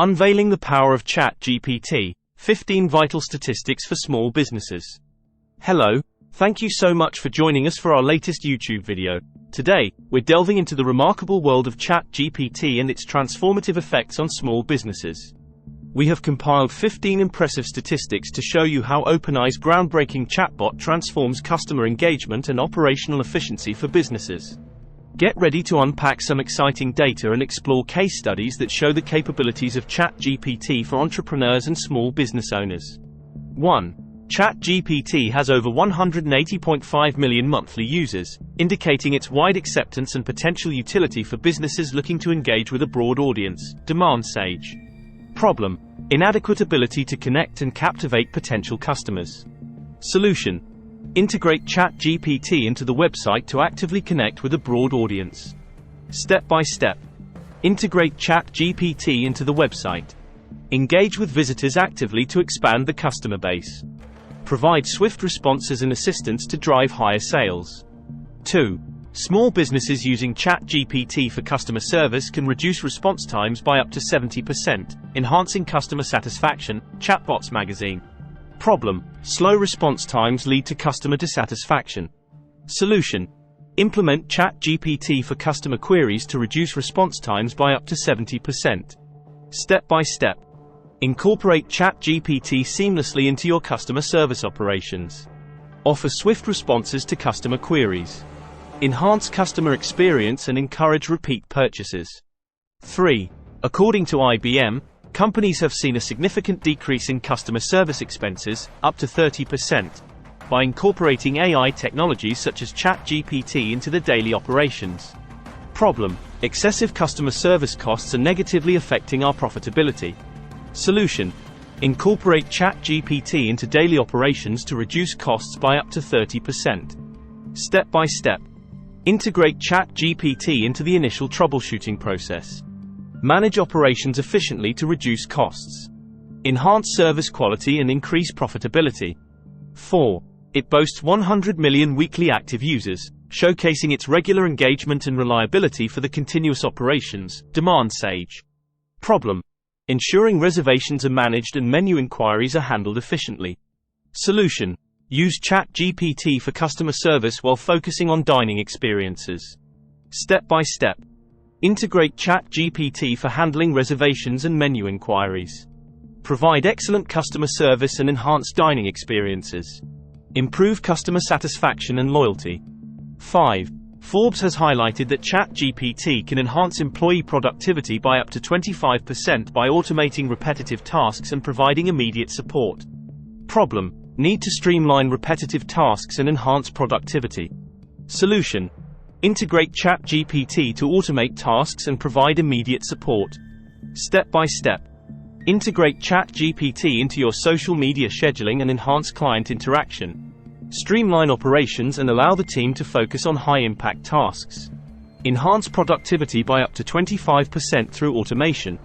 Unveiling the power of ChatGPT, 15 vital statistics for small businesses. Hello, thank you so much for joining us for our latest YouTube video. Today, we're delving into the remarkable world of ChatGPT and its transformative effects on small businesses. We have compiled 15 impressive statistics to show you how OpenAI's groundbreaking chatbot transforms customer engagement and operational efficiency for businesses. Get ready to unpack some exciting data and explore case studies that show the capabilities of ChatGPT for entrepreneurs and small business owners. 1. ChatGPT has over 180.5 million monthly users, indicating its wide acceptance and potential utility for businesses looking to engage with a broad audience. Demand Sage. Problem: inadequate ability to connect and captivate potential customers. Solution: integrate ChatGPT into the website to actively connect with a broad audience. Step by step. Integrate ChatGPT into the website. Engage with visitors actively to expand the customer base. Provide swift responses and assistance to drive higher sales. 2. Small businesses using ChatGPT for customer service can reduce response times by up to 70%, enhancing customer satisfaction. Chatbots Magazine. Problem: slow response times lead to customer dissatisfaction. Solution: implement ChatGPT for customer queries to reduce response times by up to 70%. Step by step. Incorporate ChatGPT seamlessly into your customer service operations. Offer swift responses to customer queries. Enhance customer experience and encourage repeat purchases. 3. According to IBM, companies have seen a significant decrease in customer service expenses, up to 30%, by incorporating AI technologies such as ChatGPT into their daily operations. Problem: excessive customer service costs are negatively affecting our profitability. Solution: incorporate ChatGPT into daily operations to reduce costs by up to 30%. Step by step. Integrate ChatGPT into the initial troubleshooting process. Manage operations efficiently to reduce costs. Enhance service quality and increase profitability. 4. It boasts 100 million weekly active users, showcasing its regular engagement and reliability for the continuous operations. Demand Sage. Problem: ensuring reservations are managed and menu inquiries are handled efficiently. Solution: use ChatGPT for customer service while focusing on dining experiences. Step by step. Integrate ChatGPT for handling reservations and menu inquiries. Provide excellent customer service and enhance dining experiences. Improve customer satisfaction and loyalty. 5. Forbes has highlighted that ChatGPT can enhance employee productivity by up to 25% by automating repetitive tasks and providing immediate support. Problem: need to streamline repetitive tasks and enhance productivity. Solution: integrate ChatGPT to automate tasks and provide immediate support. Step by step. Integrate ChatGPT into your social media scheduling and enhance client interaction. Streamline operations and allow the team to focus on high-impact tasks. Enhance productivity by up to 25% through automation.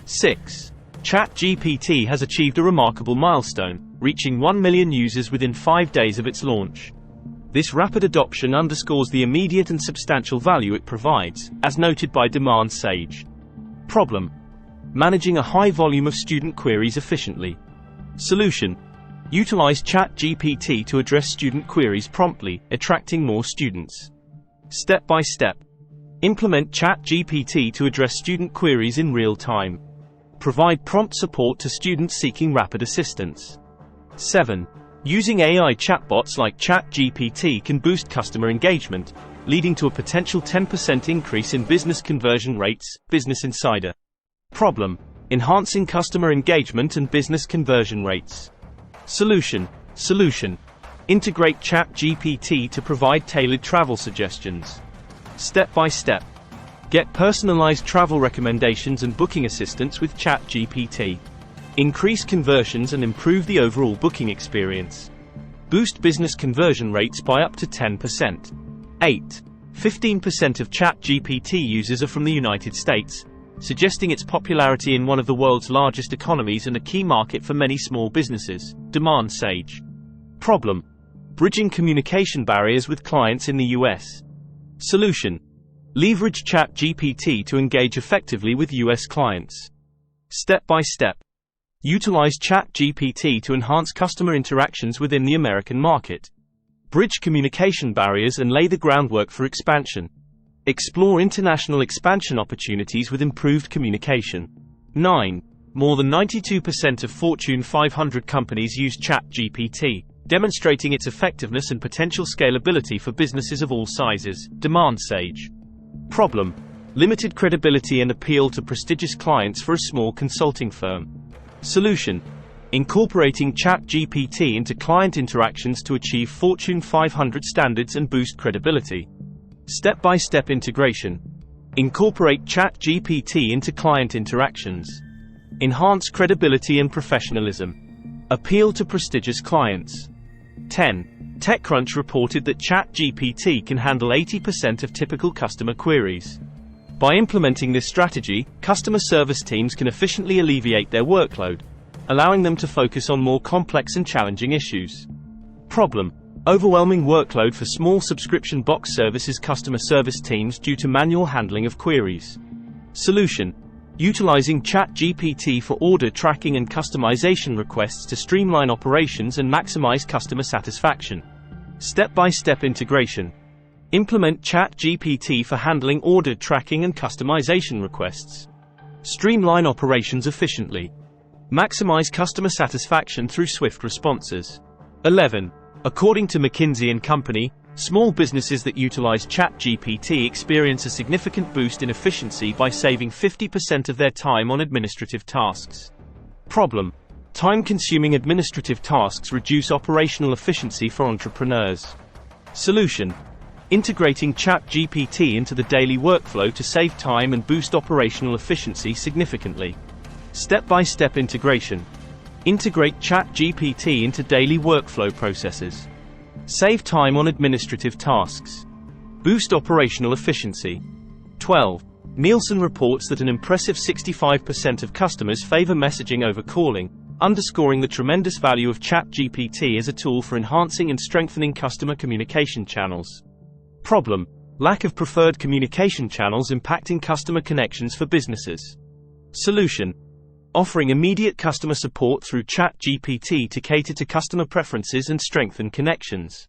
6. ChatGPT has achieved a remarkable milestone, reaching 1 million users within 5 days of its launch. This rapid adoption underscores the immediate and substantial value it provides, as noted by Demand Sage. Problem: managing a high volume of student queries efficiently. Solution: utilize ChatGPT to address student queries promptly, attracting more students. Step by step. Implement ChatGPT to address student queries in real time. Provide prompt support to students seeking rapid assistance. 7. Using AI chatbots like ChatGPT can boost customer engagement, leading to a potential 10% increase in business conversion rates. Business Insider. Problem: enhancing customer engagement and business conversion rates. Solution: integrate ChatGPT to provide tailored travel suggestions. Step by step. Get personalized travel recommendations and booking assistance with ChatGPT. Increase conversions and improve the overall booking experience. Boost business conversion rates by up to 10%. 8. 15% of ChatGPT users are from the United States, suggesting its popularity in one of the world's largest economies and a key market for many small businesses. Demand Sage. Problem: bridging communication barriers with clients in the US. Solution: leverage ChatGPT to engage effectively with US clients. Step by step. Utilize ChatGPT to enhance customer interactions within the American market. Bridge communication barriers and lay the groundwork for expansion. Explore international expansion opportunities with improved communication. 9. More than 92% of Fortune 500 companies use ChatGPT, demonstrating its effectiveness and potential scalability for businesses of all sizes. Demand Sage. Problem: limited credibility and appeal to prestigious clients for a small consulting firm. Solution: incorporating ChatGPT into client interactions to achieve Fortune 500 standards and boost credibility. Step-by-step integration. Incorporate ChatGPT into client interactions. Enhance credibility and professionalism. Appeal to prestigious clients. 10. TechCrunch reported that ChatGPT can handle 80% of typical customer queries. By implementing this strategy, customer service teams can efficiently alleviate their workload, allowing them to focus on more complex and challenging issues. Problem: overwhelming workload for small subscription box services customer service teams due to manual handling of queries. Solution: utilizing ChatGPT for order tracking and customization requests to streamline operations and maximize customer satisfaction. Step-by-step integration. Implement ChatGPT for handling order tracking and customization requests. Streamline operations efficiently. Maximize customer satisfaction through swift responses. 11. According to McKinsey & Company, small businesses that utilize ChatGPT experience a significant boost in efficiency by saving 50% of their time on administrative tasks. Problem: time-consuming administrative tasks reduce operational efficiency for entrepreneurs. Solution: integrating ChatGPT into the daily workflow to save time and boost operational efficiency significantly. Step-by-step integration. Integrate ChatGPT into daily workflow processes. Save time on administrative tasks. Boost operational efficiency. 12. Nielsen reports that an impressive 65% of customers favor messaging over calling, underscoring the tremendous value of ChatGPT as a tool for enhancing and strengthening customer communication channels. Problem: lack of preferred communication channels impacting customer connections for businesses. Solution: offering immediate customer support through ChatGPT to cater to customer preferences and strengthen connections.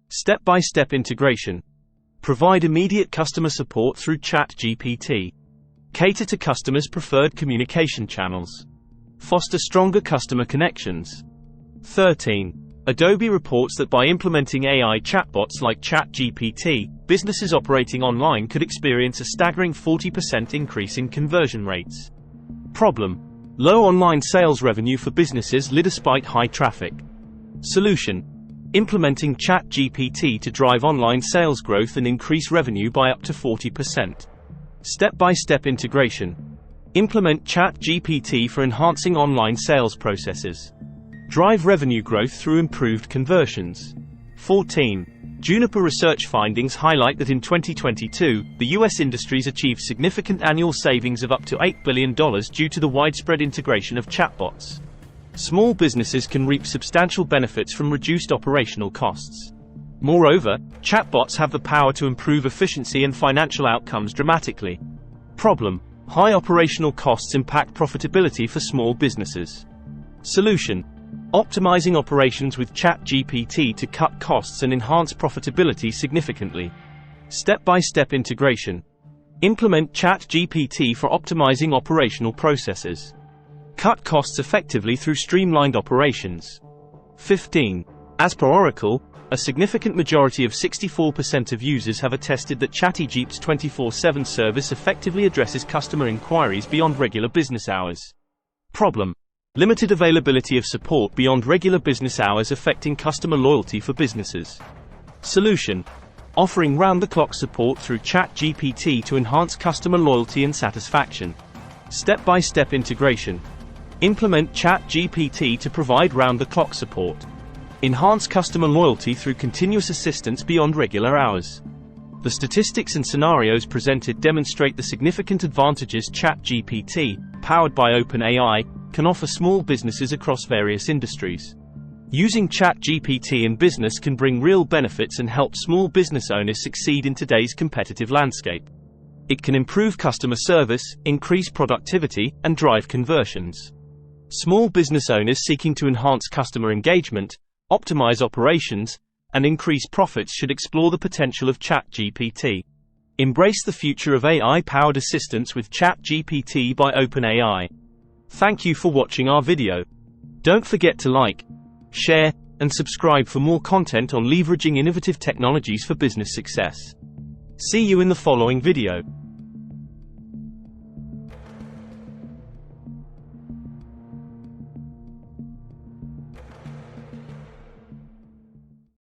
Step-by-step integration. Provide immediate customer support through ChatGPT. Cater to customers' preferred communication channels. Foster stronger customer connections. 13. Adobe reports that by implementing AI chatbots like ChatGPT, businesses operating online could experience a staggering 40% increase in conversion rates. Problem: low online sales revenue for businesses despite high traffic. Solution: implementing ChatGPT to drive online sales growth and increase revenue by up to 40%. Step-by-step integration. Implement ChatGPT for enhancing online sales processes. Drive revenue growth through improved conversions. 14. Juniper research findings highlight that in 2022, the U.S. industries achieved significant annual savings of up to $8 billion due to the widespread integration of chatbots. Small businesses can reap substantial benefits from reduced operational costs. Moreover, chatbots have the power to improve efficiency and financial outcomes dramatically. Problem: high operational costs impact profitability for small businesses. Solution: optimizing operations with ChatGPT to cut costs and enhance profitability significantly. Step-by-step integration. Implement ChatGPT for optimizing operational processes. Cut costs effectively through streamlined operations. 15. As per Oracle, a significant majority of 64% of users have attested that ChatGPT's 24/7 service effectively addresses customer inquiries beyond regular business hours. Problem: limited availability of support beyond regular business hours affecting customer loyalty for businesses. Solution: offering round-the-clock support through ChatGPT to enhance customer loyalty and satisfaction. Step-by-step integration. Implement ChatGPT to provide round-the-clock support. Enhance customer loyalty through continuous assistance beyond regular hours. The statistics and scenarios presented demonstrate the significant advantages ChatGPT, powered by OpenAI, can offer small businesses across various industries. Using ChatGPT in business can bring real benefits and help small business owners succeed in today's competitive landscape. It can improve customer service, increase productivity, and drive conversions. Small business owners seeking to enhance customer engagement, optimize operations, and increase profits should explore the potential of ChatGPT. Embrace the future of AI-powered assistance with ChatGPT by OpenAI. Thank you for watching our video. Don't forget to like, share, and subscribe for more content on leveraging innovative technologies for business success. See you in the following video.